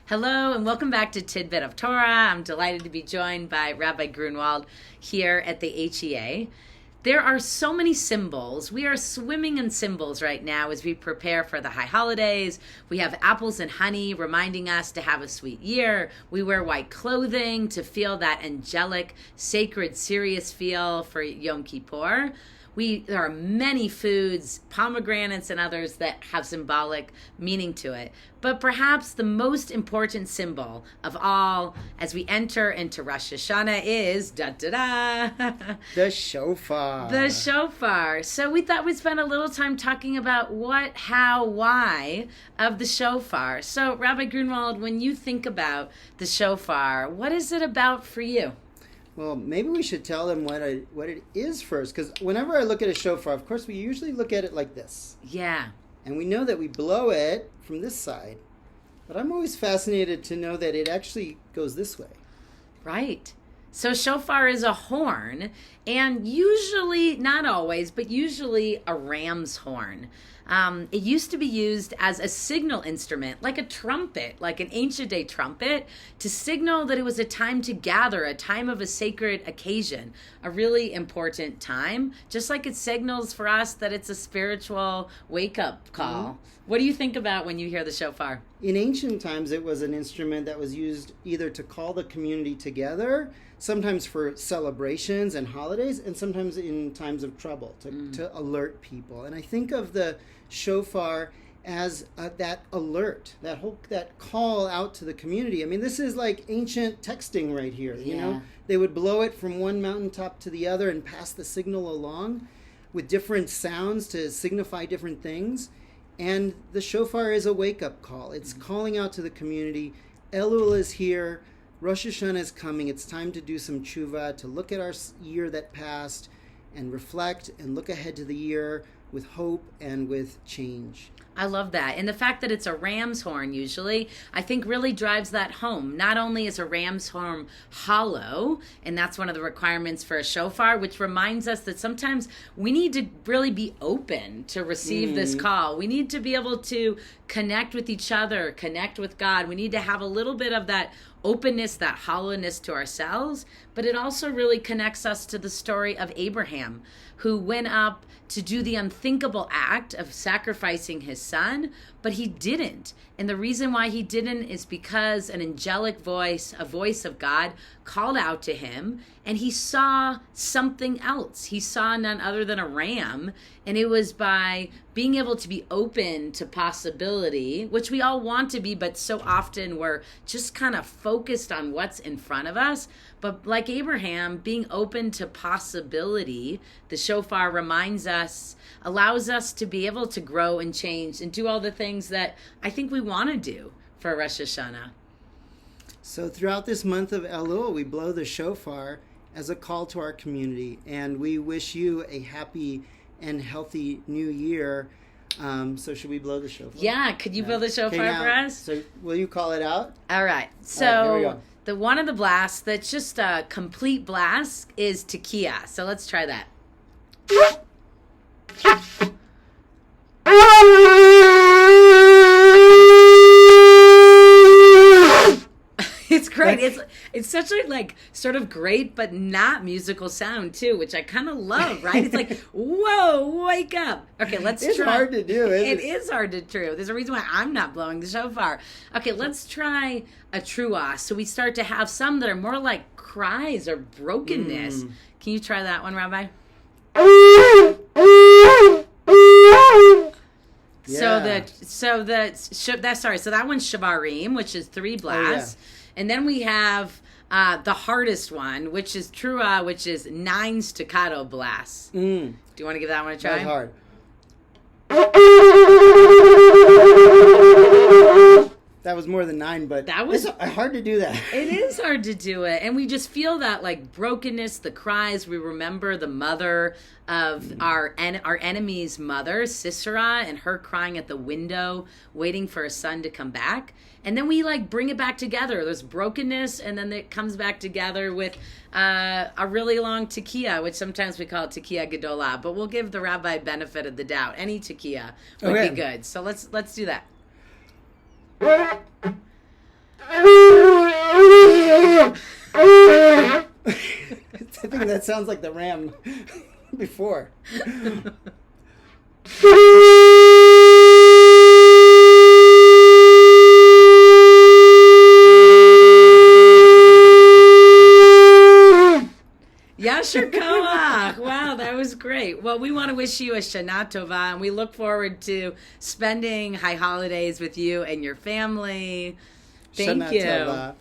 Hello and welcome back to Tidbit of Torah. I'm delighted to be joined by Rabbi Gruenwald here at the HEA. There are so many symbols. We are swimming in symbols right now as we prepare for the high holidays. We have apples and honey reminding us to have a sweet year. We wear white clothing to feel that angelic, sacred, serious feel for Yom Kippur. There are many foods, pomegranates and others that have symbolic meaning to it. But perhaps the most important symbol of all as we enter into Rosh Hashanah is, the shofar. The shofar. So we thought we'd spend a little time talking about what, how, why of the shofar. So Rabbi Gruenwald, when you think about the shofar, what is it about for you? Well, maybe we should tell them what it is first, because whenever I look at a shofar, of course, we usually look at it like this. Yeah. And we know that we blow it from this side, but I'm always fascinated to know that it actually goes this way. Right. So shofar is a horn, and usually, not always, but usually a ram's horn. It used to be used as a signal instrument, like a trumpet, like an ancient day trumpet, to signal that it was a time to gather, a time of a sacred occasion, a really important time, just like it signals for us that it's a spiritual wake-up call. Mm-hmm. What do you think about when you hear the shofar? In ancient times, it was an instrument that was used either to call the community together, sometimes for celebrations and holidays, and sometimes in times of trouble to alert people. And I think of the shofar as that alert, that call out to the community. I mean, this is like ancient texting right here. Yeah. You know, they would blow it from one mountaintop to the other and pass the signal along with different sounds to signify different things. And the shofar is a wake-up call. It's calling out to the community. Elul is here. Rosh Hashanah is coming. It's time to do some tshuva, to look at our year that passed and reflect and look ahead to the year with hope and with change. I love that. And the fact that it's a ram's horn usually, I think really drives that home. Not only is a ram's horn hollow, and that's one of the requirements for a shofar, which reminds us that sometimes we need to really be open to receive this call. We need to be able to connect with each other, connect with God. We need to have a little bit of that openness, that hollowness to ourselves, but it also really connects us to the story of Abraham, who went up to do the unthinkable act of sacrificing his son, but he didn't. And the reason why he didn't is because an angelic voice, a voice of God, called out to him, and he saw something else. He saw none other than a ram, and it was by being able to be open to possibility, which we all want to be, but so often we're just kind of focused on what's in front of us. But like Abraham, being open to possibility, the shofar reminds us, allows us to be able to grow and change and do all the things that I think we want to do for Rosh Hashanah. So throughout this month of Elul, we blow the shofar as a call to our community, and we wish you a happy and healthy new year. So should we blow the shofar? Yeah, could you blow the shofar for us? So will you call it out? All right. So here we go. The one of the blasts that's just a complete blast is Takia. So let's try that. It's great. It's such a like sort of great but not musical sound too, which I kind of love, right? It's like, whoa, wake up. Okay, let's try. It's hard to do, isn't it? It is hard to do. There's a reason why I'm not blowing the shofar. Okay, let's try a truah. So we start to have some that are more like cries or brokenness. Can you try that one, Rabbi? Yeah. So that one's Shavarim, which is 3 blasts. Oh, yeah. And then we have the hardest one, which is Truah, which is 9 staccato blasts. Do you want to give that one a try? That's hard. That was more than 9, but it's hard to do that. It is hard to do it. And we just feel that like brokenness, the cries. We remember the mother of our enemy's mother, Sisera, and her crying at the window, waiting for her son to come back. And then we like bring it back together. There's brokenness, and then it comes back together with a really long Takia, which sometimes we call Takia Godola. But we'll give the rabbi benefit of the doubt. Any Takia would be good. So let's do that. That sounds like the ram before. Yasher Koach. Wow, that was great. Well, we want to wish you a Shana Tova, and we look forward to spending high holidays with you and your family. Thank Shana you. Tova.